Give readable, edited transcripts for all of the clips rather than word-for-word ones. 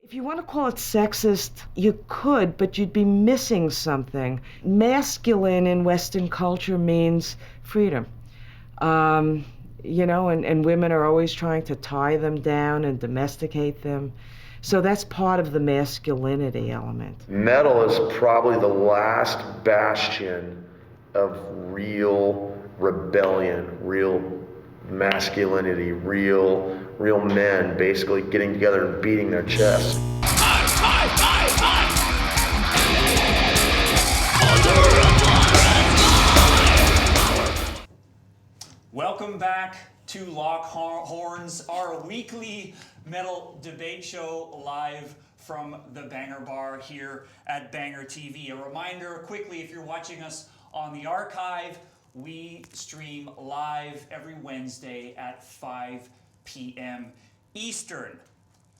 If you want to call it sexist, you could, but you'd be missing something. Masculine in Western culture means freedom. And women are always trying to tie them down and domesticate them. So that's part of the masculinity element. Metal is probably the last bastion of real rebellion, real masculinity, real men basically getting together and beating their chests. Welcome back to Lock Horns, our weekly metal debate show live from the Banger Bar here at Banger TV. A reminder quickly, if you're watching us on the archive, we stream live every Wednesday at 5 p.m. Eastern.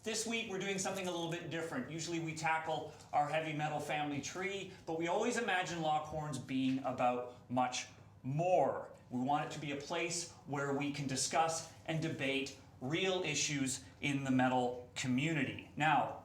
This week we're doing something a little bit different. Usually we tackle our heavy metal family tree, but we always imagine Lock Horns being about much more. We want it to be a place where we can discuss and debate real issues in the metal community. Now,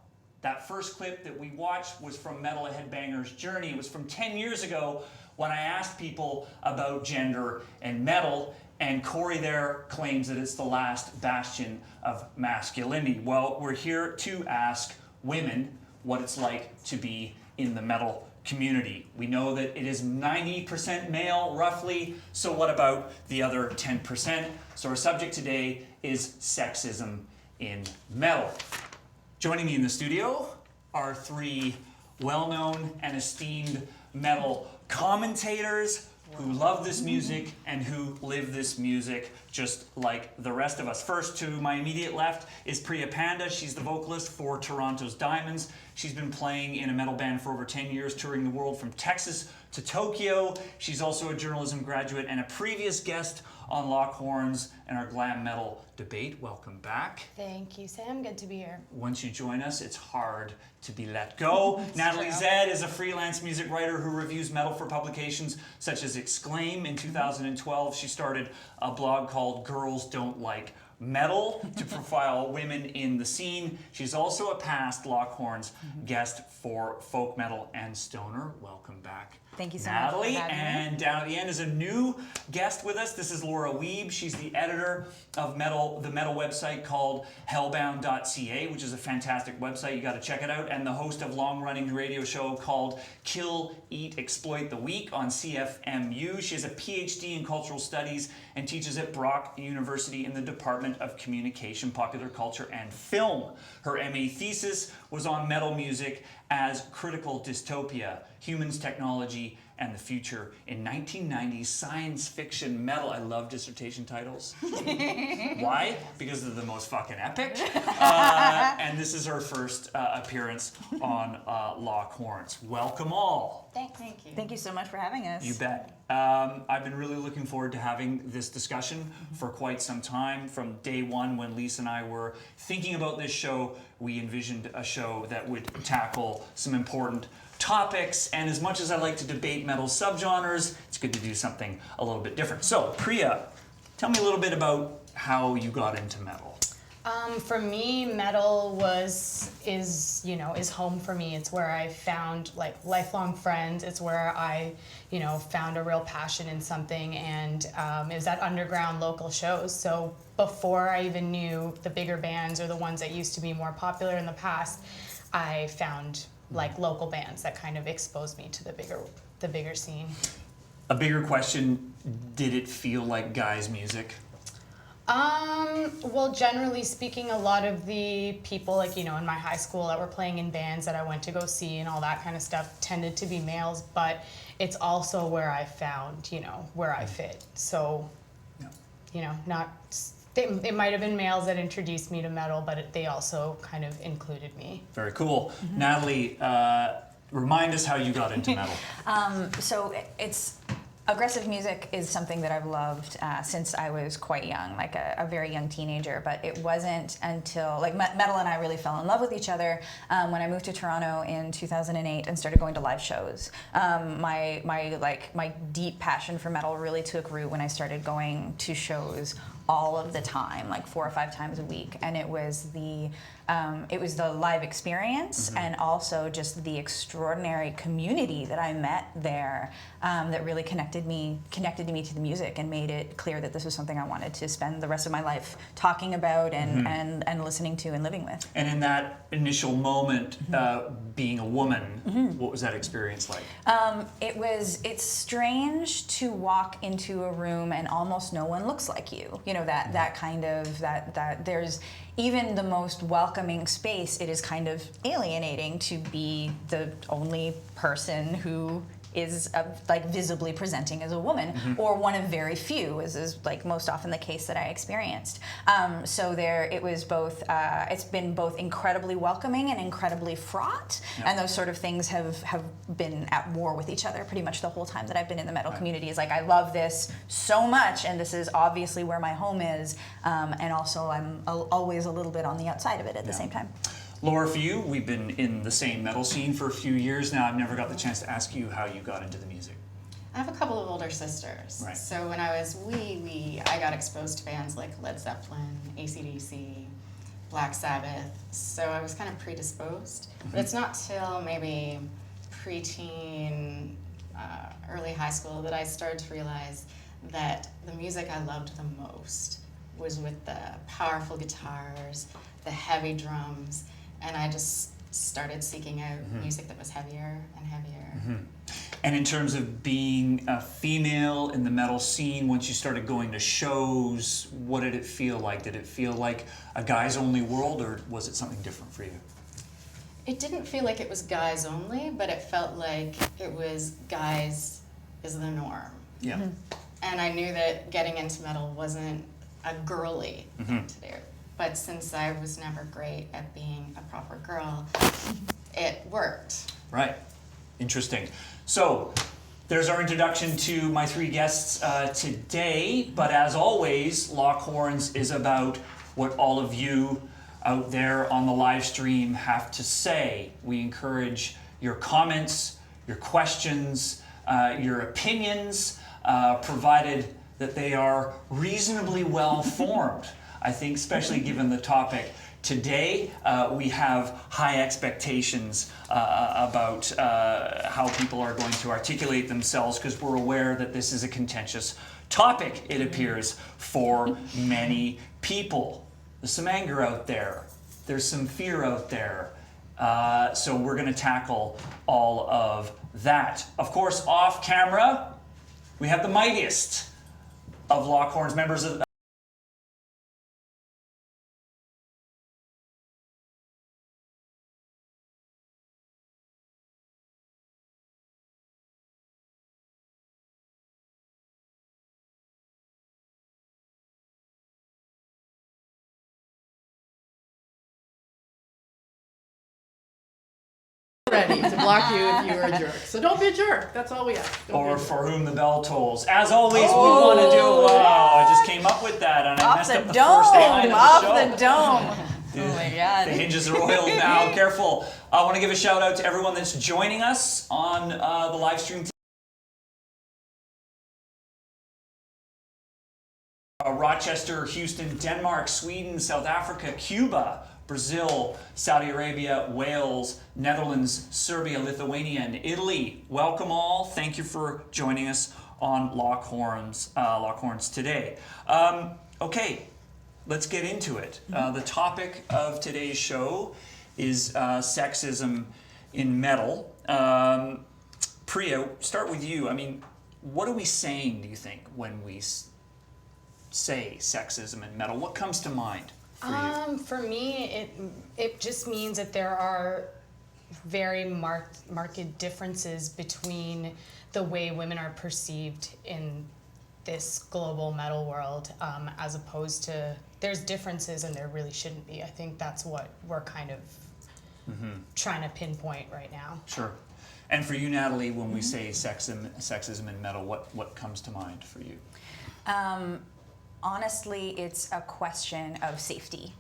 that first clip that we watched was from Metal Headbanger's Journey. It was from 10 years ago when I asked people about gender and metal, and Corey there claims that it's the last bastion of masculinity. Well, we're here to ask women what it's like to be in the metal community. We know that it is 90% male, roughly, so what about the other 10%? So our subject today is sexism in metal. Joining me in the studio are three well-known and esteemed metal commentators who love this music and who live this music just like the rest of us. First, to my immediate left is Priya Panda. She's the vocalist for Toronto's Diemonds. She's been playing in a metal band for over 10 years, touring the world from Texas to Tokyo. She's also a journalism graduate and a previous guest on Lock Horns and our glam metal debate. Welcome back. Thank you, Sam. Good to be here. Once you join us, it's hard to be let go. Natalie Zed is a freelance music writer who reviews metal for publications such as Exclaim. In 2012, she started a blog called Girls Don't Like Metal to profile women in the scene. She's also a past Lock Horns guest for folk metal and stoner. Welcome back, thank you so Natalie. much for having me. And down at the end is a new guest with us. This is Laura Wiebe. She's the editor of the metal website called Hellbound.ca, which is a fantastic website. You got to check it out. And the host of long-running radio show called Kill, Eat, Exploit the Week on CFMU. She has a PhD in cultural studies and teaches at Brock University in the Department of Communication, Popular Culture, and Film. Her MA thesis was on metal music as critical dystopia, humans, technology, and the future in 1990s science fiction metal. I love dissertation titles. Why? Because they're the most fucking epic. And this is her first appearance on Lock Horns. Welcome all. Thank you. Thank you so much for having us. You bet. I've been really looking forward to having this discussion for quite some time. From day one, when Lisa and I were thinking about this show, we envisioned a show that would tackle some important topics, and as much as I like to debate metal subgenres, it's good to do something a little bit different. So, Priya, tell me a little bit about how you got into metal. For me, metal is home for me. It's where I found lifelong friends. It's where I, found a real passion in something, and it was at underground local shows. So before I even knew the bigger bands or the ones that used to be more popular in the past, I found local bands that kind of exposed me to the bigger scene. A bigger question, did it feel like guys' music? Well, generally speaking, a lot of the people, in my high school that were playing in bands that I went to go see and all that kind of stuff tended to be males, but it's also where I found, where I fit. So, it might have been males that introduced me to metal, but they also kind of included me. Very cool. Natalie, remind us how you got into metal. So aggressive music is something that I've loved since I was quite young, like a very young teenager. But it wasn't until metal and I really fell in love with each other when I moved to Toronto in 2008 and started going to live shows. My deep passion for metal really took root when I started going to shows all of the time, like 4 or 5 times a week, and it was the live experience and also just the extraordinary community that I met there that really connected me to the music and made it clear that this was something I wanted to spend the rest of my life talking about and listening to and living with. And in that initial moment, being a woman, what was that experience like? It's strange to walk into a room and almost no one looks like you. You know, that kind of, that there's, even the most welcoming space, it is kind of alienating to be the only person who is like visibly presenting as a woman, or one of very few, as is like most often the case that I experienced. So it was both, it's been both incredibly welcoming and incredibly fraught, and those sort of things have been at war with each other pretty much the whole time that I've been in the metal community. It's like, I love this so much, and this is obviously where my home is, and also I'm always a little bit on the outside of it at the same time. Laura, for you, we've been in the same metal scene for a few years now. I've never got the chance to ask you how you got into the music. I have a couple of older sisters. Right. So when I was wee, I got exposed to bands like Led Zeppelin, AC/DC, Black Sabbath. So I was kind of predisposed. But it's not till maybe preteen, early high school that I started to realize that the music I loved the most was with the powerful guitars, the heavy drums, and I just started seeking out music that was heavier and heavier. And in terms of being a female in the metal scene, once you started going to shows, what did it feel like? Did it feel like a guys only world, or was it something different for you? It didn't feel like it was guys only, but it felt like it was guys is the norm. Yeah. And I knew that getting into metal wasn't a girly thing to do. But since I was never great at being a proper girl, it worked. Right. Interesting. So there's our introduction to my 3 guests today. But as always, Lock Horns is about what all of you out there on the live stream have to say. We encourage your comments, your questions, your opinions, provided that they are reasonably well formed. I think, especially given the topic today, we have high expectations about how people are going to articulate themselves, because we're aware that this is a contentious topic, it appears, for many people. There's some anger out there. There's some fear out there. So we're going to tackle all of that. Of course, off camera, we have the mightiest of Lock Horns members of ready to block you if you were a jerk. So don't be a jerk. That's all we ask. or for whom the bell tolls. As always, we want to do. Wow, I just came up with that, and I messed up the first line of the Off show. the dome. Oh my God. The hinges are oiled now. Careful. I want to give a shout out to everyone that's joining us on the live stream. Rochester, Houston, Denmark, Sweden, South Africa, Cuba, Brazil, Saudi Arabia, Wales, Netherlands, Serbia, Lithuania, and Italy. Welcome all. Thank you for joining us on Lock Horns today. Okay, let's get into it. The topic of today's show is sexism in metal. Priya, start with you. I mean, what are we saying, do you think, when we say sexism in metal? What comes to mind for you? For me, it just means that there are very marked differences between the way women are perceived in this global metal world, as opposed to, there's differences and there really shouldn't be. I think that's what we're kind of trying to pinpoint right now. Sure. And for you, Natalie, when we say sexism in metal, what comes to mind for you? Honestly, it's a question of safety.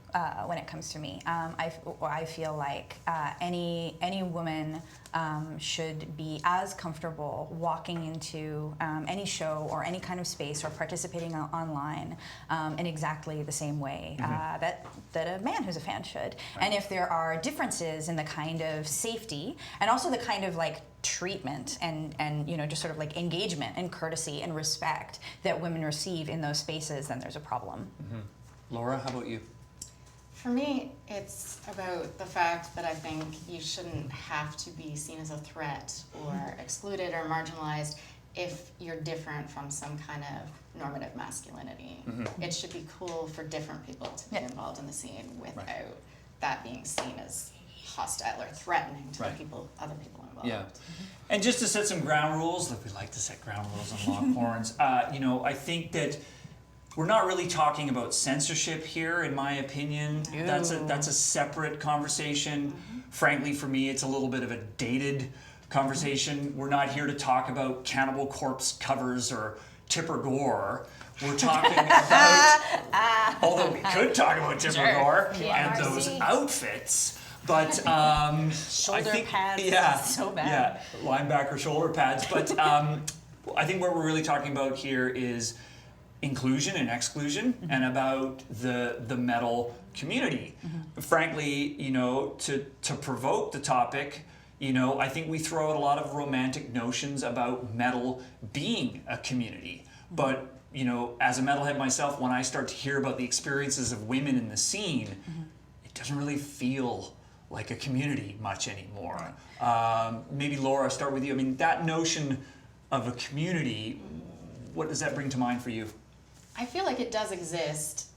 when it comes to me. I feel like any woman should be as comfortable walking into any show or any kind of space or participating online in exactly the same way that a man who's a fan should. Right. And if there are differences in the kind of safety and also the kind of like treatment and you know, just sort of like engagement and courtesy and respect that women receive in those spaces, then there's a problem. Laura, how about you? For me, it's about the fact that I think you shouldn't have to be seen as a threat or excluded or marginalized if you're different from some kind of normative masculinity. It should be cool for different people to be involved in the scene without that being seen as hostile or threatening to the other people involved. Yeah. And just to set some ground rules, like we like to set ground rules on Lockhorns, you know, I think that we're not really talking about censorship here, in my opinion. That's a separate conversation. Frankly, for me, it's a little bit of a dated conversation. We're not here to talk about Cannibal Corpse covers or Tipper Gore. We're talking about, although we could talk about Tipper Gore and those outfits, but shoulder pads, so bad. Yeah, linebacker shoulder pads. But I think what we're really talking about here is inclusion and exclusion, and about the metal community. Frankly, you know, to provoke the topic, you know, I think we throw out a lot of romantic notions about metal being a community. But, you know, as a metalhead myself, when I start to hear about the experiences of women in the scene, it doesn't really feel like a community much anymore. Maybe Laura, start with you. I mean, that notion of a community, what does that bring to mind for you? I feel like it does exist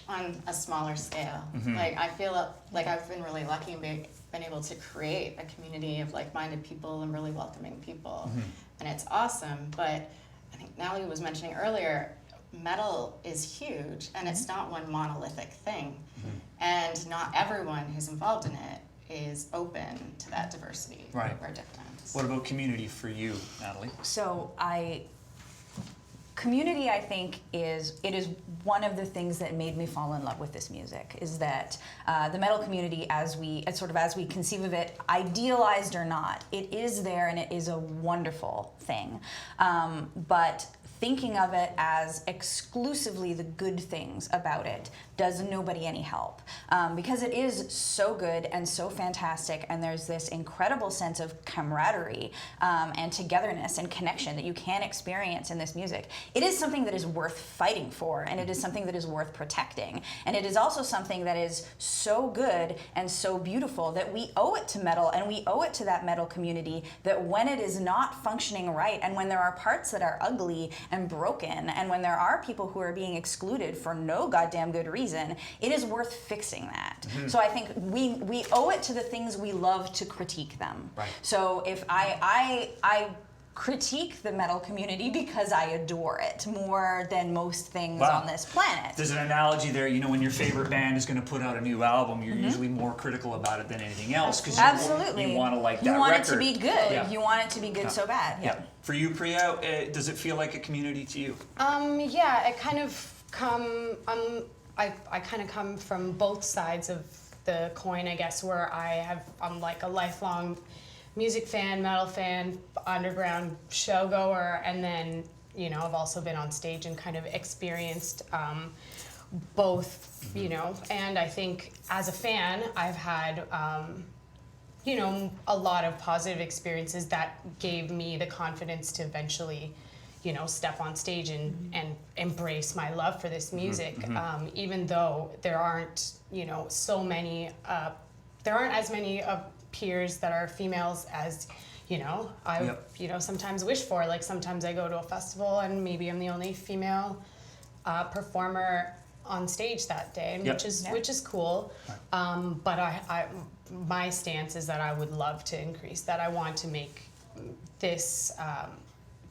on a smaller scale. Like, I feel like I've been really lucky and been able to create a community of like-minded people and really welcoming people. And it's awesome, but I think Natalie was mentioning earlier, metal is huge, and it's not one monolithic thing. And not everyone who's involved in it is open to that diversity. Right. We're different. What about community for you, Natalie? So community, I think, is one of the things that made me fall in love with this music, is that the metal community, as we conceive of it, idealized or not, it is there and it is a wonderful thing. But thinking of it as exclusively the good things about it does nobody any help, because it is so good and so fantastic, and there's this incredible sense of camaraderie and togetherness and connection that you can experience in this music. It is something that is worth fighting for, and it is something that is worth protecting, and it is also something that is so good and so beautiful that we owe it to metal, and we owe it to that metal community, that when it is not functioning right, and when there are parts that are ugly and broken, and when there are people who are being excluded for no goddamn good reason, it is worth fixing that. So I think we owe it to the things we love to critique them. Right. So if I critique the metal community because I adore it more than most things on this planet. There's an analogy there, you know, when your favorite band is going to put out a new album, you're usually more critical about it than anything else, because you want to like that record. You want it to be good. Yeah. You want it to be good so bad. Yeah. For you, Priya, does it feel like a community to you? Yeah, it kind of I kind of come from both sides of the coin, I guess, where I'm like a lifelong music fan, metal fan, underground showgoer, and then, you know, I've also been on stage and kind of experienced both, you know, and I think as a fan, I've had, you know, a lot of positive experiences that gave me the confidence to eventually, you know, step on stage and embrace my love for this music, even though there aren't, you know, so many, there aren't as many peers that are females as, you know, I you know, sometimes wish for. Like, sometimes I go to a festival and maybe I'm the only female performer on stage that day, which is cool. But my stance is that I would love to increase that. I want to make this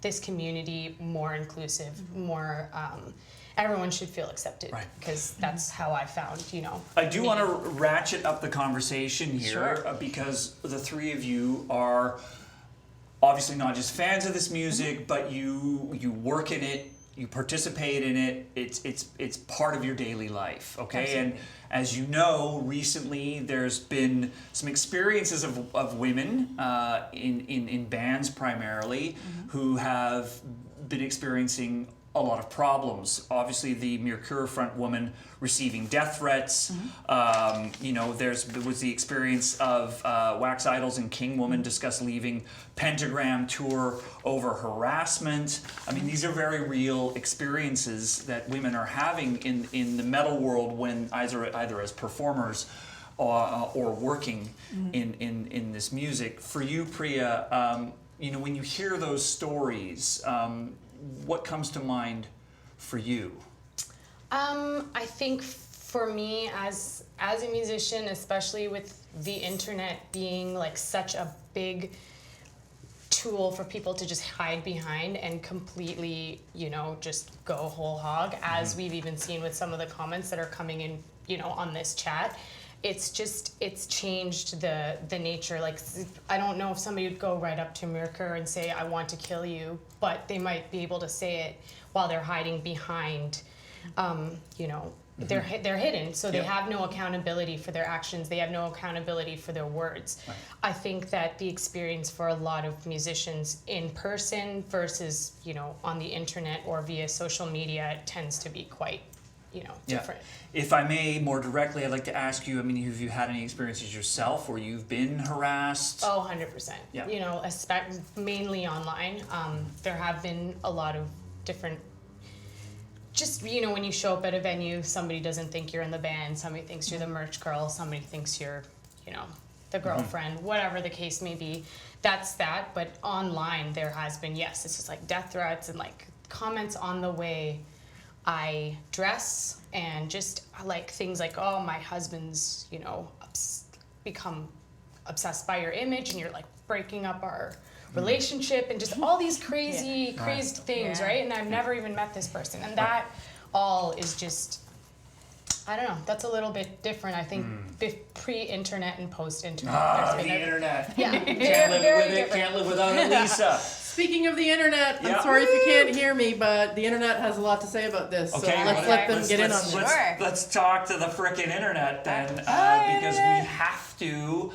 this community more inclusive, more everyone should feel accepted, because that's how I found, you know. I do want to ratchet up the conversation here, because the three of you are obviously not just fans of this music, but you work in it you participate in it. It's part of your daily life. Okay, Absolutely. and as you know, recently there's been some experiences of women in bands primarily who have been experiencing a lot of problems. Obviously, the Mercure front woman receiving death threats. You know, there was the experience of Wax Idols and King Woman discuss leaving Pentagram tour over harassment. I mean, these are very real experiences that women are having in the metal world when either as performers or working in this music. For you, Priya, you know, when you hear those stories, what comes to mind for you? I think for me as a musician, especially with the internet being like such a big tool for people to just hide behind and completely, you know, just go whole hog, as we've even seen with some of the comments that are coming in, you know, on this chat. It's changed the nature. Like, I don't know if somebody would go right up to Mercure and say, I want to kill you, but they might be able to say it while they're hiding behind, you know, they're hidden. So they have no accountability for their actions. They have no accountability for their words. Right. I think that the experience for a lot of musicians in person versus, you know, on the internet or via social media tends to be quite, you know, different. If I may, more directly, I'd like to ask you, I mean, have you had any experiences yourself where you've been harassed? Oh, 100%. Yeah. You know, mainly online. There have been a lot of different, just, you know, when you show up at a venue, somebody doesn't think you're in the band, somebody thinks you're the merch girl, somebody thinks you're, you know, the girlfriend, whatever the case may be. That's that. But online, there has been, yes, it's just like death threats and like comments on the way I dress, and just like things like, oh, my husband's, you know, become obsessed by your image, and you're like breaking up our relationship, and just all these crazy things, right? And I've never even met this person, and that all is just, I don't know, that's a little bit different. I think pre-internet and post-internet. The internet. Yeah, Can't live very with it, different. can't live without it, Lisa. Speaking of the internet, Yeah. I'm sorry if you can't hear me, but the internet has a lot to say about this. Okay, so let's well, let them get in on let's- this. Sure. Let's talk to the frickin' internet then, because we have to.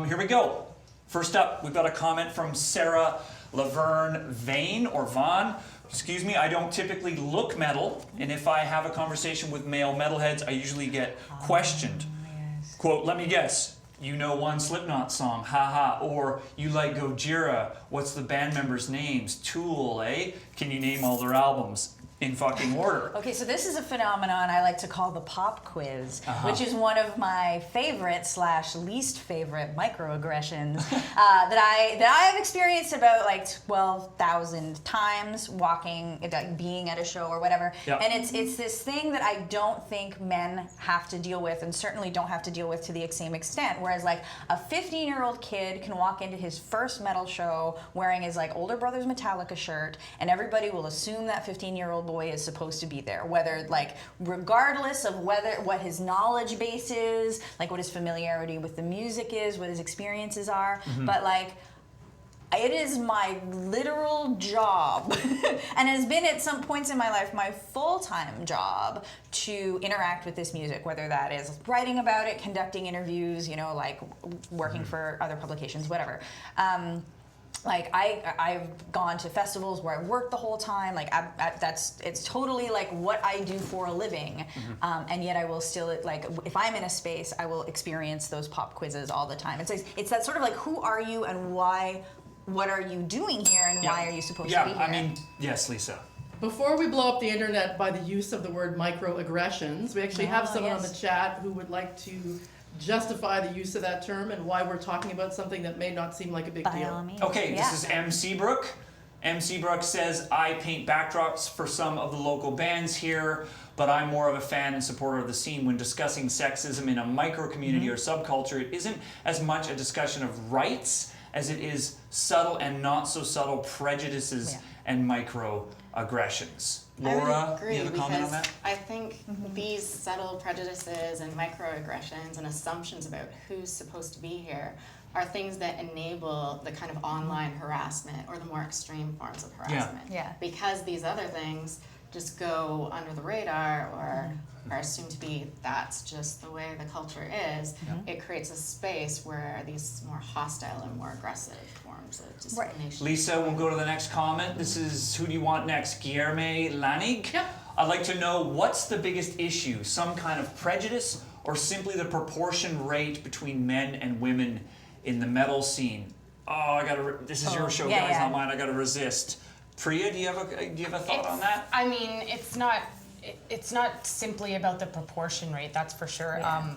Here we go. First up, we've got a comment from Sarah Laverne Vane, or Vaughn. Excuse me, I don't typically look metal, and if I have a conversation with male metalheads, I usually get questioned. Quote, let me guess, you know one Slipknot song, haha, or you like Gojira, what's the band members' names? Tool, eh? Can you name all their albums in fucking order? Okay, so this is a phenomenon I like to call the pop quiz, which is one of my favorite / least favorite microaggressions that I have experienced about like 12,000 times being at a show or whatever. Yep. And it's this thing that I don't think men have to deal with, and certainly don't have to deal with to the same extent. Whereas like a 15-year-old kid can walk into his first metal show wearing his like older brother's Metallica shirt, and everybody will assume that 15-year-old boy is supposed to be there, whether like regardless of what his knowledge base is, like what his familiarity with the music is, what his experiences are, but like it is my literal job and has been at some points in my life my full-time job to interact with this music, whether that is writing about it, conducting interviews, you know, like working for other publications, whatever. Like I've gone to festivals where I worked the whole time. Like it's totally like what I do for a living, and yet I will still, like, if I'm in a space, I will experience those pop quizzes all the time. It's that sort of like, who are you and why? What are you doing here, and why are you supposed to be here? I mean, yes, Lisa. Before we blow up the internet by the use of the word microaggressions, we actually have someone on the chat who would like to justify the use of that term and why we're talking about something that may not seem like a big By deal. all means. Okay, Yeah. this is MC Brook. MC Brook says, I paint backdrops for some of the local bands here, but I'm more of a fan and supporter of the scene. When discussing sexism in a micro community or subculture, it isn't as much a discussion of rights as it is subtle and not so subtle prejudices and microaggressions. Laura, I would agree, you have a comment on because that? I think these subtle prejudices and microaggressions and assumptions about who's supposed to be here are things that enable the kind of online harassment or the more extreme forms of harassment. Yeah. Because these other things just go under the radar or are assumed to be that's just the way the culture is, it creates a space where these more hostile and more aggressive forms of discrimination. Lisa, we'll go to the next comment. This is, who do you want next? Guillerme Lanig? Yep. I'd like to know, what's the biggest issue? Some kind of prejudice or simply the proportion rate between men and women in the metal scene? Oh, this is your show, guys, not mine. I gotta resist. Priya, do you have a thought on that? I mean, it's not simply about the proportion rate, that's for sure. Yeah.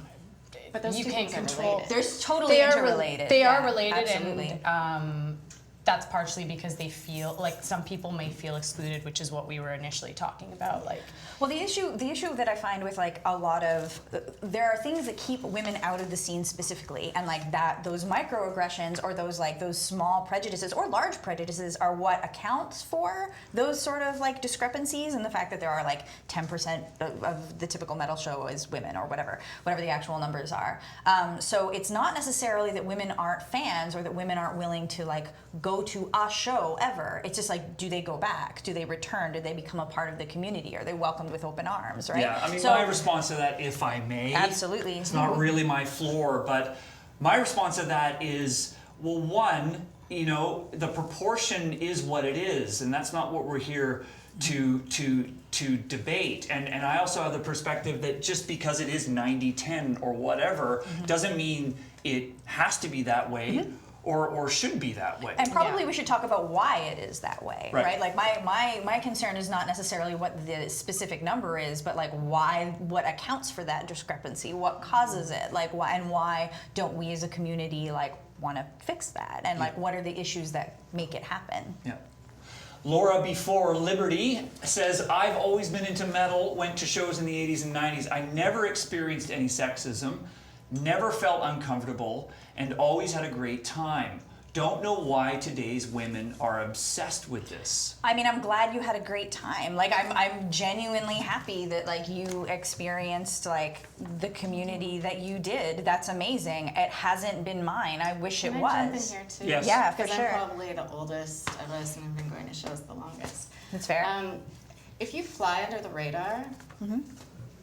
But those you two can't things are control. related. There's totally interrelated. They Yeah, are related, absolutely. and that's partially because they feel like some people may feel excluded, which is what we were initially talking about. Like, Well, the issue that I find with like a lot of, there are things that keep women out of the scene specifically, and like that, those microaggressions or those small prejudices or large prejudices are what accounts for those sort of like discrepancies, and the fact that there are like 10% of the typical metal show is women or whatever the actual numbers are. So it's not necessarily that women aren't fans or that women aren't willing to like go to a show ever. It's just like, do they go back? Do they return? Do they become a part of the community? Are they welcomed with open arms, right? Yeah, I mean, So- my response to that, if I may, Absolutely. it's not really my floor, but my response to that is, well, one, the proportion is what it is, and that's not what we're here to debate. And I also have the perspective that just because it is 90-10 or whatever, doesn't mean it has to be that way. Or should be that way. And probably we should talk about why it is that way, Right. right? Like my concern is not necessarily what the specific number is, but like what accounts for that discrepancy, what causes it, like why don't we as a community like want to fix that, and like what are the issues that make it happen? Yeah. Laura Before Liberty says, I've always been into metal, went to shows in the 80s and 90s. I never experienced any sexism, never felt uncomfortable, and always had a great time. Don't know why today's women are obsessed with this. I mean, I'm glad you had a great time. Like, I'm genuinely happy that like you experienced like the community that you did. That's amazing. It hasn't been mine. I wish it Can was. I jump in here too? Yes. Yeah, for Because sure. I'm probably the oldest of us and I've been going to shows the longest. That's fair. If you fly under the radar,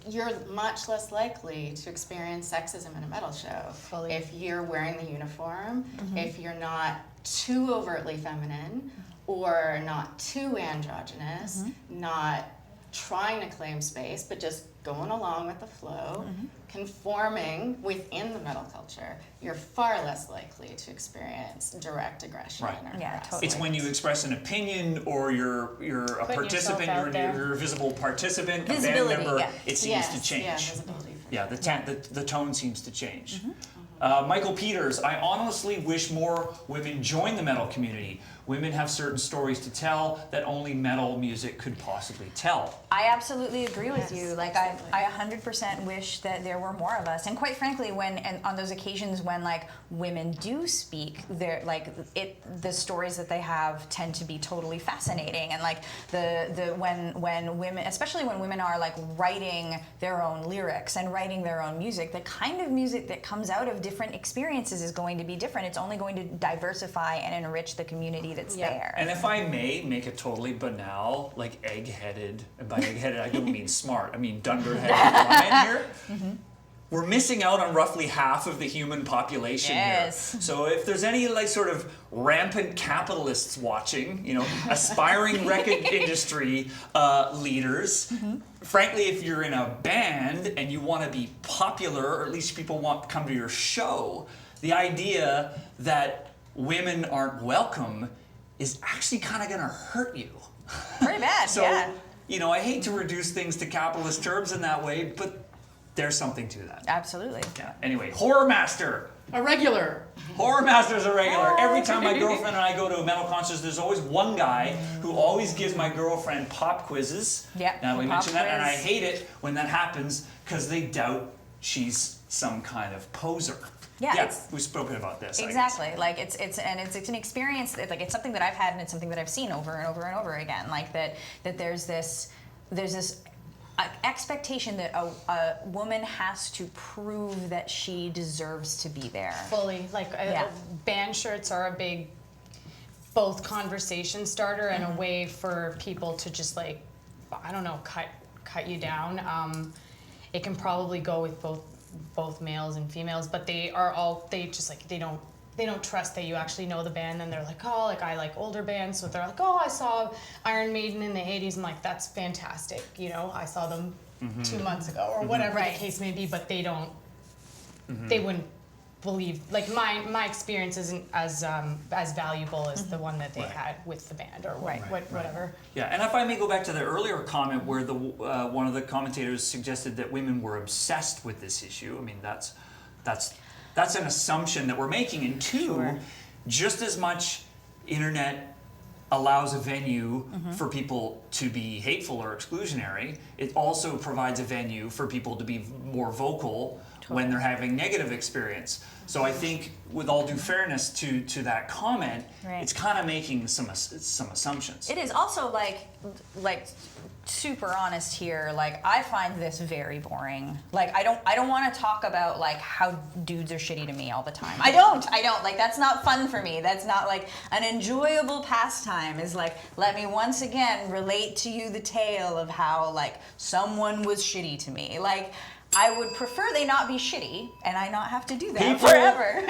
you're much less likely to experience sexism in a metal show. Fully. If you're wearing the uniform, if you're not too overtly feminine or not too androgynous, not trying to claim space, but just going along with the flow, conforming within the metal culture, you're far less likely to experience direct aggression Right. or Yeah, harassment. totally. It's when you express an opinion or you're a Putting participant, yourself out there. you're a visible participant, a band Visibility, member, yeah. it seems to change. Yeah, visibility for Yeah, sure. the tone seems to change. Michael Peters, I honestly wish more women join the metal community. Women have certain stories to tell that only metal music could possibly tell. I absolutely agree with Yes, you. Like absolutely. I 100% wish that there were more of us. And quite frankly, and on those occasions when like women do speak, they're like the stories that they have tend to be totally fascinating. And like when women, especially when women are like writing their own lyrics and writing their own music, the kind of music that comes out of different experiences is going to be different. It's only going to diversify and enrich the community that's there. And if I may make it totally banal, like egg-headed, and by egg-headed I don't mean smart, I mean dunderheaded comment here, we're missing out on roughly half of the human population Yes. here. So if there's any like sort of rampant capitalists watching, aspiring record industry leaders, frankly, if you're in a band and you want to be popular, or at least people want to come to your show, the idea that women aren't welcome is actually kind of going to hurt you. Pretty bad, So, yeah. I hate to reduce things to capitalist terms in that way, but there's something to that. Absolutely. Yeah. Anyway, Horror Master. A regular. Horror Master's a regular. Every time my girlfriend and I go to metal concerts, there's always one guy who always gives my girlfriend pop quizzes. Yeah, Natalie pop mentioned that, and I quiz. hate it when that happens because they doubt she's some kind of poser. Yeah, Yeah, it's- we've spoken about this. I guess. Exactly. Like it's an experience that like it's something that I've had and it's something that I've seen over and over and over again. Like that there's this expectation that a woman has to prove that she deserves to be there. Fully. Like, band shirts are a big, both conversation starter and a way for people to just, like, I don't know, cut you down. It can probably go with both males and females, but they don't trust that you actually know the band. And they're like, oh, like, I like older bands, so they're like, oh, I saw Iron Maiden in the 80s. I'm like, that's fantastic, you know, I saw them 2 months ago, or whatever the case may be, but they don't, they wouldn't believe, like, my experience isn't as valuable as the one that they had with the band, or whatever. Yeah, and if I may go back to the earlier comment where the one of the commentators suggested that women were obsessed with this issue. I mean, that's an assumption that we're making. And two, just as much internet allows a venue for people to be hateful or exclusionary, it also provides a venue for people to be more vocal when they're having negative experience. So I think, with all due fairness to that comment, it's kind of making some assumptions. It is also like super honest here. Like, I find this very boring. Like, I don't want to talk about like how dudes are shitty to me all the time. I don't. Like, that's not fun for me. That's not like an enjoyable pastime. Is like, let me once again relate to you the tale of how like someone was shitty to me. Like, I would prefer they not be shitty, and I not have to do that forever.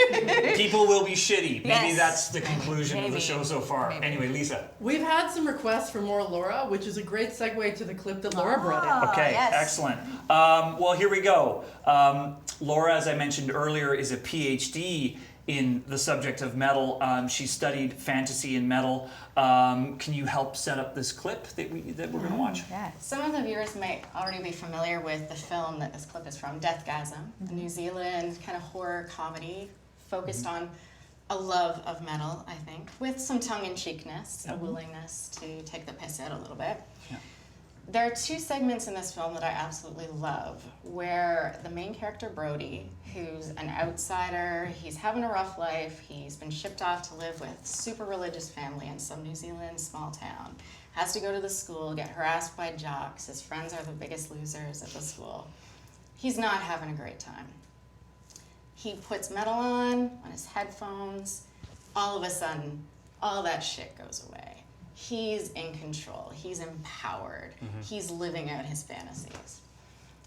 People will be shitty. Maybe that's the conclusion of the show so far. Anyway, Lisa. We've had some requests for more Laura, which is a great segue to the clip that Laura brought in. Okay, excellent. Well, here we go. Laura, as I mentioned earlier, is a PhD in the subject of metal. She studied fantasy and metal. Can you help set up this clip that we're going to watch? Yeah. Some of the viewers might already be familiar with the film that this clip is from, Deathgasm, a New Zealand kind of horror comedy focused on a love of metal, I think, with some tongue-in-cheekness, a willingness to take the piss out a little bit. Yeah. There are two segments in this film that I absolutely love, where the main character, Brody, who's an outsider, he's having a rough life, he's been shipped off to live with super religious family in some New Zealand small town, has to go to the school, get harassed by jocks, his friends are the biggest losers at the school. He's not having a great time. He puts metal on his headphones, all of a sudden, all that shit goes away. He's in control, he's empowered, he's living out his fantasies.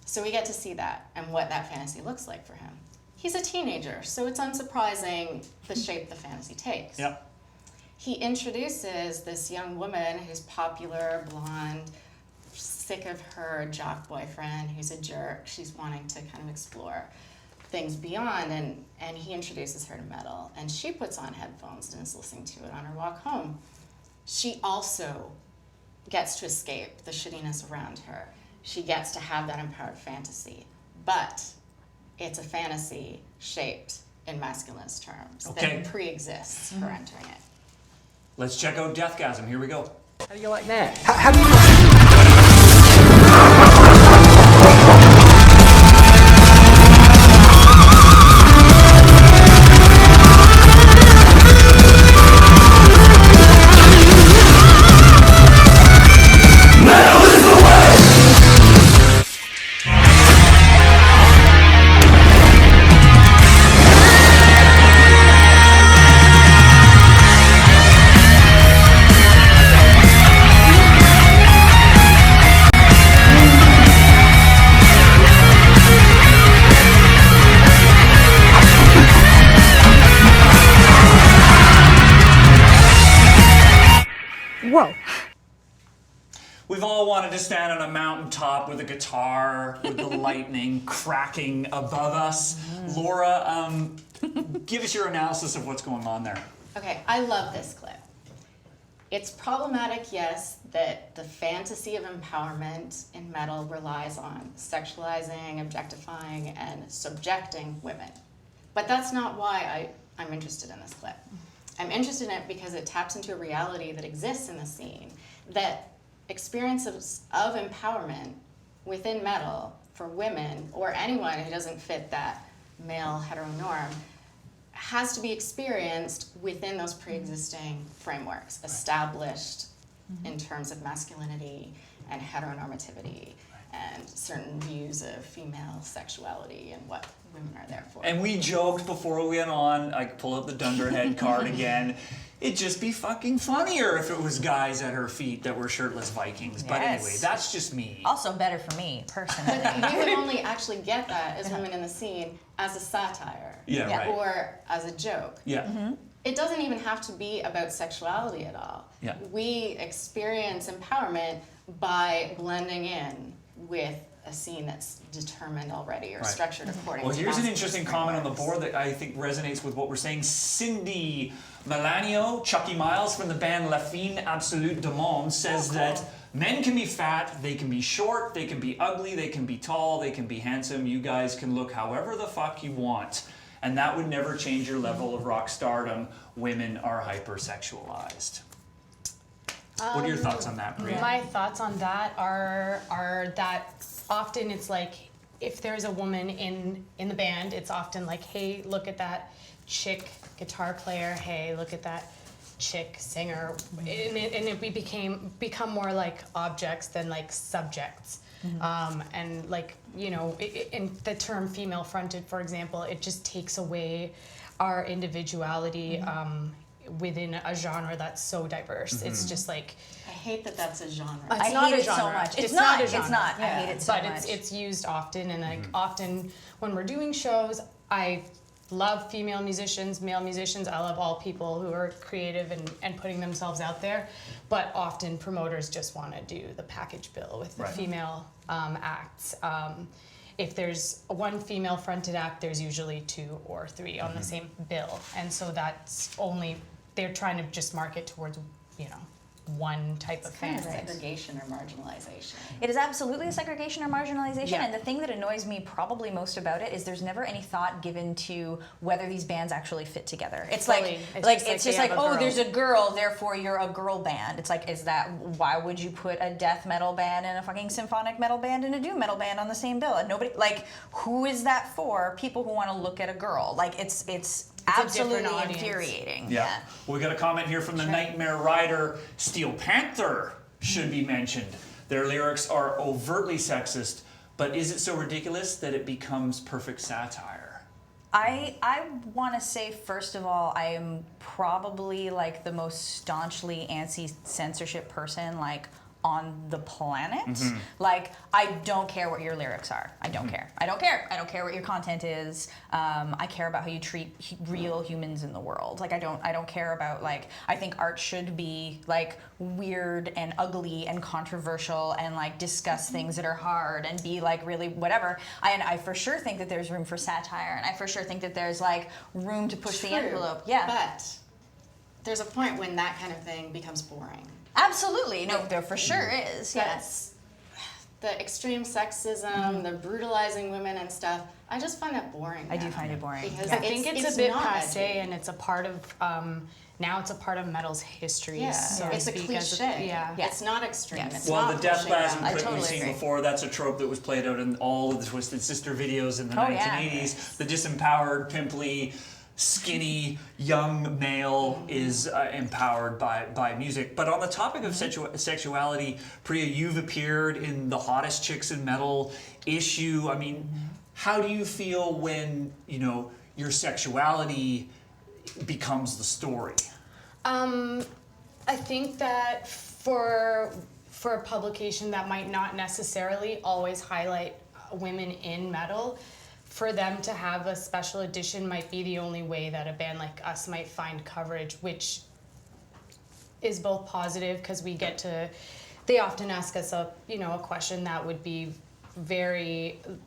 So we get to see that and what that fantasy looks like for him. He's a teenager, so it's unsurprising the shape the fantasy takes. Yep. He introduces this young woman who's popular, blonde, sick of her jock boyfriend who's a jerk. She's wanting to kind of explore things beyond, and he introduces her to metal, and she puts on headphones and is listening to it on her walk home. She also gets to escape the shittiness around her. She gets to have that empowered fantasy, but it's a fantasy shaped in masculinist terms that pre-exists her entering it. Let's check out Deathgasm. Here we go. How do you like that? How do you... Whoa. We've all wanted to stand on a mountaintop with a guitar, with the lightning cracking above us. Laura, give us your analysis of what's going on there. Okay, I love this clip. It's problematic, yes, that the fantasy of empowerment in metal relies on sexualizing, objectifying, and subjecting women. But that's not why I'm interested in this clip. I'm interested in it because it taps into a reality that exists in the scene, that experiences of empowerment within metal for women, or anyone who doesn't fit that male hetero norm, has to be experienced within those pre-existing frameworks, established in terms of masculinity and heteronormativity and certain views of female sexuality and what women are there for. And we joked before we went on, I pull up the Dunderhead card again, it'd just be fucking funnier if it was guys at her feet that were shirtless Vikings. But anyway, that's just me. Also better for me, personally. But you would only actually get that as women in the scene as a satire. Yeah, right. Or as a joke. Yeah. It doesn't even have to be about sexuality at all. Yeah. We experience empowerment by blending in with a scene that's determined already or structured according Well, to here's an masculine interesting comment on the frameworks. board that I think resonates with what we're saying. Cindy Melanio, Chucky Miles from the band La Fine Absolute Diemonds says that men can be fat, they can be short, they can be ugly, they can be tall, they can be handsome. You guys can look however the fuck you want. And that would never change your level of rock stardom. Women are hypersexualized. What are your thoughts on that, Priya? My thoughts on that are that often it's like if there's a woman in the band, it's often like, hey, look at that chick guitar player. Hey, look at that chick singer. And we become more like objects than like subjects. And like, you know, in the term female fronted, for example, it just takes away our individuality within a genre that's so diverse. It's just like, I hate that that's a genre. I not hate a it so genre. much. It's not a genre. It's not. Yeah. I hate it so but much. it's used often, and like often when we're doing shows, I love female musicians, male musicians. I love all people who are creative and putting themselves out there. But often promoters just want to do the package bill with the female acts. If there's one female fronted act, there's usually 2 or 3 on the same bill, and so that's only they're trying to just market towards, you know, one type of Kind fan. of segregation or marginalization. It is absolutely a segregation or marginalization, Yeah. and the thing that annoys me probably most about it is there's never any thought given to whether these bands actually fit together. It's Fully. like It's it's just just like like, they have a oh, girl. there's a girl, therefore you're a girl band. It's like, is that why would you put a death metal band and a fucking symphonic metal band and a doom metal band on the same bill? And nobody, like, who is that for? People who want to look at a girl. Like, it's absolutely different audience. infuriating. Yeah. We got a comment here from the Nightmare Rider. Steel Panther should be mentioned. Their lyrics are overtly sexist, but is it so ridiculous that it becomes perfect satire? I want to say, first of all, I am probably like the most staunchly anti-censorship person like on the planet. Like, I don't care what your lyrics are. I don't care. I don't care. I don't care what your content is. I care about how you treat real humans in the world. Like, I don't care about, like, I think art should be like weird and ugly and controversial and like discuss things that are hard and be like really whatever. I for sure think that there's room for satire, and I for sure think that there's like room to push the envelope. Yeah. But there's a point when that kind of thing becomes boring. Absolutely. No, there for sure is. Yeah. That's the extreme sexism, the brutalizing women and stuff. I just find that boring. I do now. find it boring. Because I think it's a bit not passé, edgy. and it's a part of now it's a part of metal's history. Yeah, so to it's a speak, cliche. yeah. It's not extreme. Yes. It's Well, not the death pushing blast down. I and prick totally we've seen agree. before, that's a trope that was played out in all of the Twisted Sister videos in the Oh, yeah. 1980s. The disempowered, pimply, skinny, young male is empowered by music. But on the topic of sexuality, Priya, you've appeared in the Hottest Chicks in Metal issue. I mean, how do you feel when, you know, your sexuality becomes the story? I think that for a publication that might not necessarily always highlight women in metal, for them to have a special edition might be the only way that a band like us might find coverage, which is both positive because we get to. They often ask us a question that would be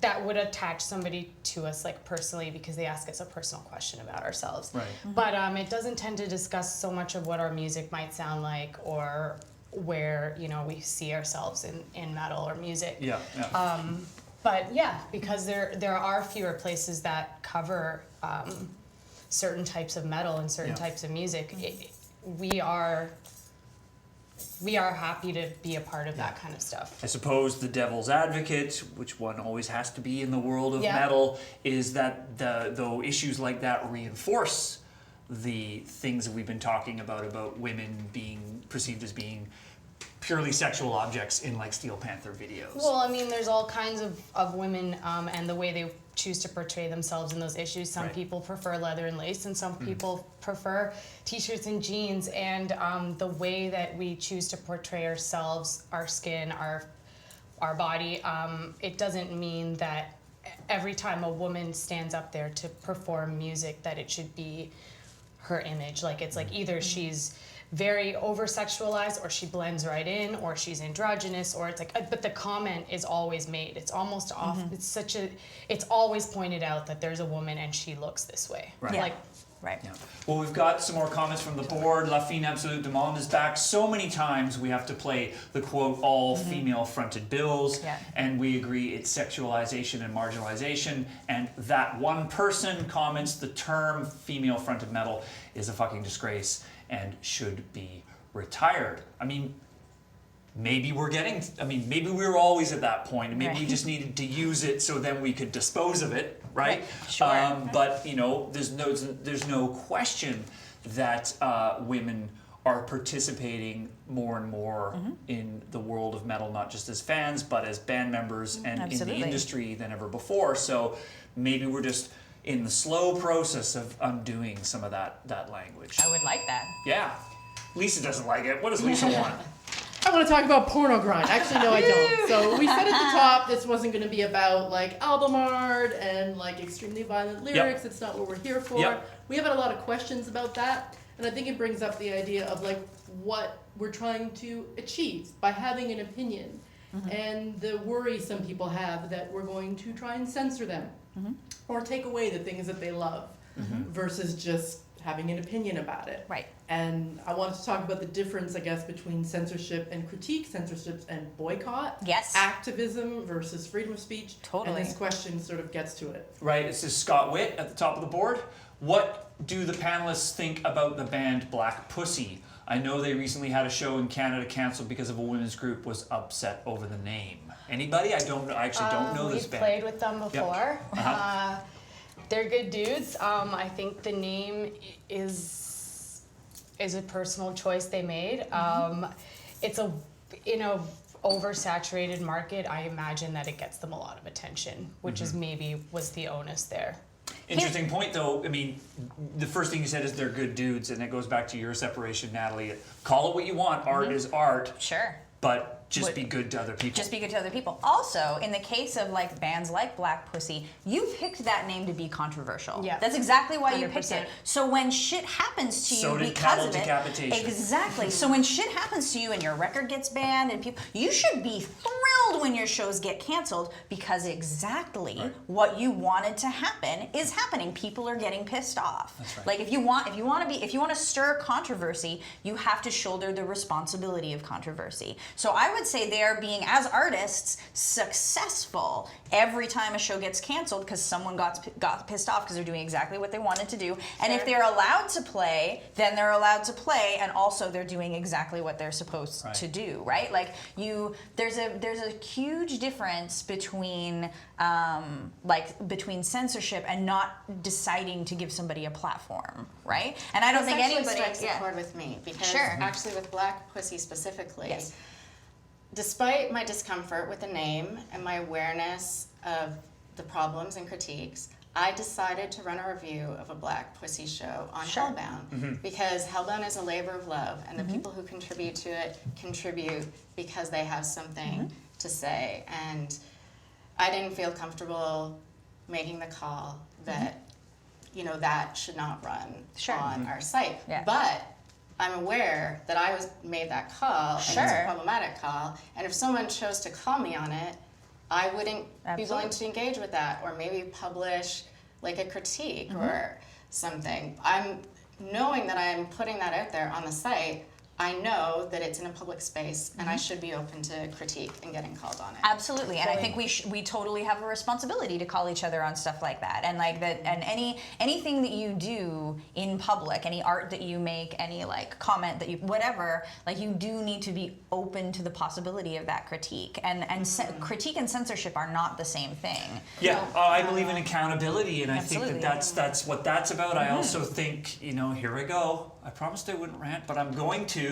that would attach somebody to us like personally, because they ask us a personal question about ourselves. Right. But it doesn't tend to discuss so much of what our music might sound like or where we see ourselves in metal or music. Yeah. But yeah, because there are fewer places that cover certain types of metal and certain types of music. We are happy to be a part of that kind of stuff. I suppose the devil's advocate, which one always has to be in the world of Yeah. metal, is that though issues like that reinforce the things that we've been talking about women being perceived as being purely sexual objects in like Steel Panther videos. Well, I mean, there's all kinds of women and the way they choose to portray themselves in those issues. Some people prefer leather and lace, and some people prefer t-shirts and jeans. And the way that we choose to portray ourselves, our skin, our body, it doesn't mean that every time a woman stands up there to perform music that it should be her image. Like, it's like either she's very over-sexualized, or she blends right in, or she's androgynous, or it's like, but the comment is always made. It's almost off. It's always pointed out that there's a woman and she looks this way. Right. Like, Right. Yeah. Well, we've got some more comments from the board. La Fine Absolute Diemonds is back. So many times we have to play the quote, all female-fronted bills, and we agree it's sexualization and marginalization, and that one person comments the term female-fronted metal is a fucking disgrace and should be retired. I mean, maybe maybe we were always at that point, and maybe we just needed to use it so then we could dispose of it, right? Sure. But, you know, there's no question that women are participating more and more in the world of metal, not just as fans, but as band members and in the industry than ever before. So maybe we're just in the slow process of undoing some of that language. I would like that. Yeah. Lisa doesn't like it. What does Lisa want? I want to talk about porno grind. Actually, no, I don't. So we said at the top this wasn't going to be about like album art and like extremely violent lyrics. It's not what we're here for. We have had a lot of questions about that, and I think it brings up the idea of like what we're trying to achieve by having an opinion, and the worry some people have that we're going to try and censor them or take away the things that they love versus just having an opinion about it. Right. And I wanted to talk about the difference, I guess, between censorship and critique, censorship and boycott. Yes. Activism versus freedom of speech. Totally. And this question sort of gets to it. Right, this is Scott Witt at the top of the board. What do the panelists think about the band Black Pussy? I know they recently had a show in Canada canceled because of a women's group was upset over the name. Anybody? I actually don't know this band. We've played with them before. Uh-huh. They're good dudes. I think the name is a personal choice they made. It's in a oversaturated market. I imagine that it gets them a lot of attention, which is maybe was the onus there. Interesting point, though. I mean, the first thing you said is they're good dudes, and it goes back to your separation, Natalie. Call it what you want. Art is art. Sure. But just be good to other people. Just be good to other people. Also, in the case of like bands like Black Pussy, you picked that name to be controversial. Yeah. That's exactly why you 100%. picked it. So when shit happens to you So did because cattle of it, decapitation. exactly. So when shit happens to you and your record gets banned and people, you should be thrilled when your shows get canceled because exactly what you wanted to happen is happening. People are getting pissed off. That's right. Like if you want to stir controversy, you have to shoulder the responsibility of controversy. So I would say they are being, as artists, successful every time a show gets canceled because someone got pissed off because they're doing exactly what they wanted to do. And if they're allowed to play, then they're allowed to play, and also they're doing exactly what they're supposed to do, right? Like there's a huge difference between between censorship and not deciding to give somebody a platform, right? And I don't think anybody strikes a chord with me because actually with Black Pussy specifically. Yes. Despite my discomfort with the name and my awareness of the problems and critiques, I decided to run a review of a Black Pussy show on Hellbound because Hellbound is a labor of love, and the people who contribute to it contribute because they have something to say. And I didn't feel comfortable making the call that, that should not run on our site. Yeah. But I'm aware that I made that call, and it's a problematic call, and if someone chose to call me on it, I wouldn't be willing to engage with that, or maybe publish like a critique or something. I'm knowing that I'm putting that out there on the site. I know that it's in a public space, and I should be open to critique and getting called on it. Absolutely, and I think we totally have a responsibility to call each other on stuff like that, and like that, and anything that you do in public, any art that you make, any like comment that you whatever, like you do need to be open to the possibility of that critique, and critique and censorship are not the same thing. Yeah, I believe in accountability, and I think that's what that's about. I also think, here I go. I promised I wouldn't rant, but I'm going to.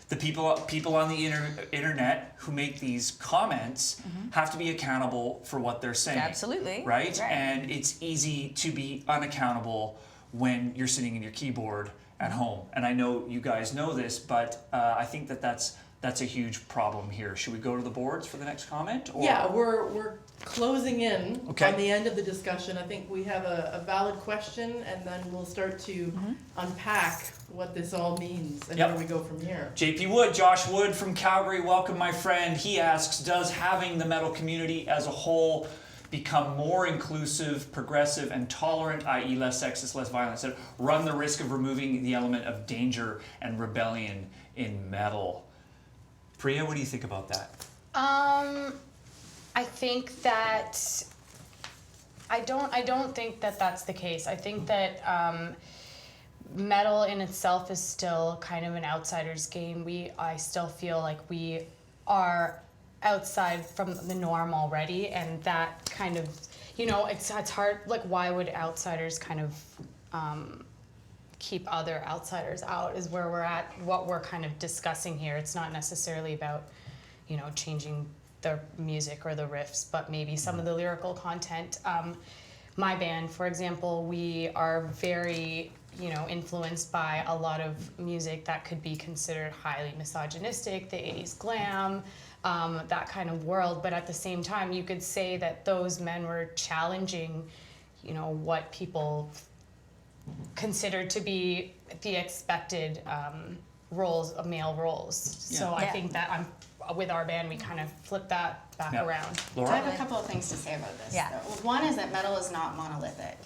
the people on the internet who make these comments have to be accountable for what they're saying. Absolutely. Right? And it's easy to be unaccountable when you're sitting in your keyboard at home. And I know you guys know this, but I think that's a huge problem here. Should we go to the boards for the next comment? Or? Yeah, we're closing in Okay. on the end of the discussion. I think we have a valid question, and then we'll start to unpack what this all means and where we go from here. JP Wood, Josh Wood from Calgary, welcome my friend. He asks, does having the metal community as a whole become more inclusive, progressive, and tolerant, i.e. less sexist, less violent, run the risk of removing the element of danger and rebellion in metal? Priya, what do you think about that? I think that I don't think that that's the case. I think that metal in itself is still kind of an outsider's game. I still feel like we are outside from the norm already, and that kind of, it's hard. Like, why would outsiders kind of keep other outsiders out? Is where we're at. What we're kind of discussing here. It's not necessarily about, changing the music or the riffs, but maybe some of the lyrical content. My band, for example, we are very, influenced by a lot of music that could be considered highly misogynistic, the 80s glam, that kind of world. But at the same time, you could say that those men were challenging, what people considered to be the expected roles of male roles. Yeah. So I think that with our band, we kind of flip that back around. Laura? I have a couple of things to say about this. Yeah. Though. One is that metal is not monolithic.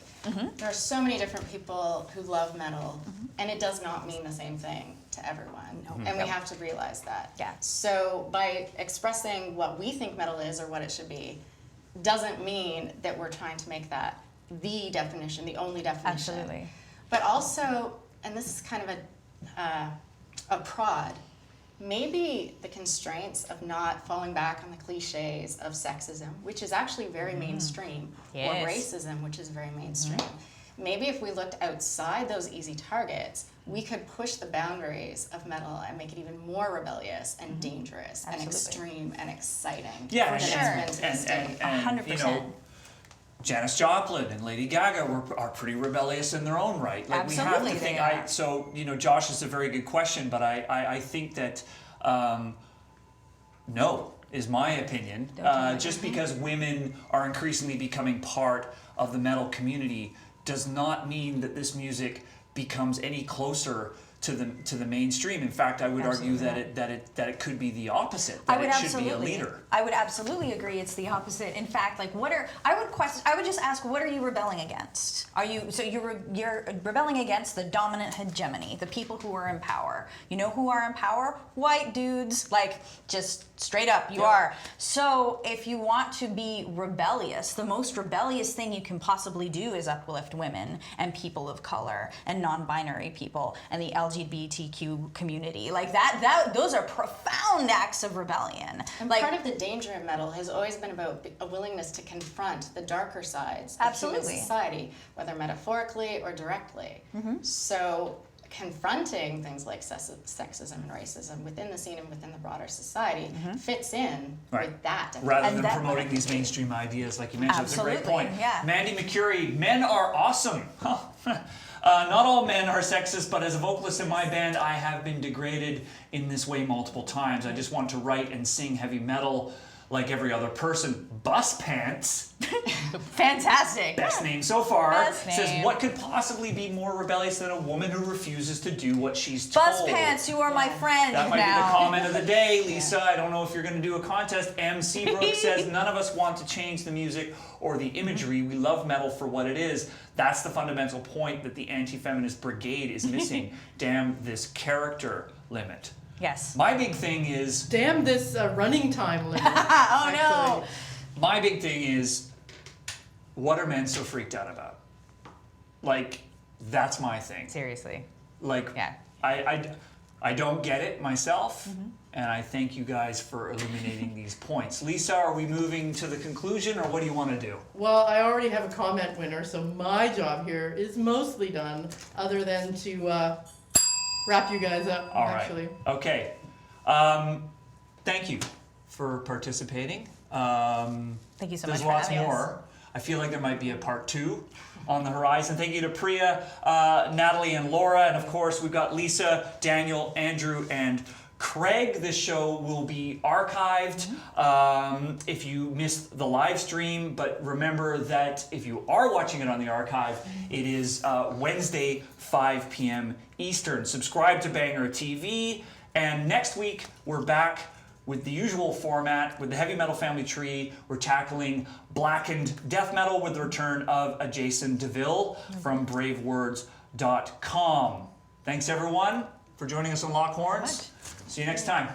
There are so many different people who love metal, and it does not mean the same thing to everyone. And we have to realize that. Yeah. So by expressing what we think metal is or what it should be, doesn't mean that we're trying to make that the definition, the only definition. Absolutely. But also, and this is kind of a prod, maybe the constraints of not falling back on the cliches of sexism, which is actually very mainstream, Yes. or racism, which is very mainstream. Maybe if we looked outside those easy targets, we could push the boundaries of metal and make it even more rebellious and dangerous and Absolutely. extreme and exciting. Yeah, for the next men to stay. and 100%. Janis Joplin and Lady Gaga are pretty rebellious in their own right. Like Absolutely, we have to think. they are. So Josh is a very good question, but I think that no is my opinion. Just because women are increasingly becoming part of the metal community does not mean that this music becomes any closer to the mainstream. In fact, I would argue that it could be the opposite. That it should be a leader. I would absolutely agree. It's the opposite. In fact, like I would just ask, what are you rebelling against? You're rebelling against the dominant hegemony, the people who are in power. You know who are in power? White dudes, like just straight up, you are. So if you want to be rebellious, the most rebellious thing you can possibly do is uplift women and people of color and non-binary people and the LGBTQ community. Like those are profound acts of rebellion. And like, part of the danger of metal has always been about a willingness to confront the darker sides of Absolutely. human society, whether metaphorically or directly. So confronting things like sexism and racism within the scene and within the broader society fits in with that definition. Rather And than that- promoting these mainstream ideas, like you mentioned. It's a great Absolutely, point. yeah. Mandy McCurry, men are awesome. Not all men are sexist, but as a vocalist in my band, I have been degraded in this way multiple times. I just want to write and sing heavy metal like every other person. Bus Pants, fantastic. best name so far, Best says, name. what could possibly be more rebellious than a woman who refuses to do what she's told? Bus Pants, you are my friend That might now. be the comment of the day, Lisa. I don't know if you're going to do a contest. M. Seabrook says, none of us want to change the music or the imagery. We love metal for what it is. That's the fundamental point that the anti-feminist brigade is missing. Damn this character limit. Yes. My big thing is... Damn this running time limit. Oh no. My big thing is, what are men so freaked out about? Like, that's my thing. Seriously. Like, Yeah. I don't get it myself, and I thank you guys for illuminating these points. Lisa, are we moving to the conclusion, or what do you want to do? Well, I already have a comment winner, so my job here is mostly done, other than to wrap you guys up, All right. actually. Okay. Thank you for participating. Thank you so much There's for lots having us. more. I feel like there might be a part 2 on the horizon. Thank you to Priya, Natalie, and Laura. And of course, we've got Lisa, Daniel, Andrew, and Craig. This show will be archived if you missed the live stream. But remember that if you are watching it on the archive, it is Wednesday, 5 p.m. Eastern. Subscribe to Banger TV. And next week, we're back with the usual format, with the heavy metal family tree. We're tackling blackened death metal with the return of Jason DeVille from bravewords.com. Thanks everyone for joining us on Lock Horns. See you next time.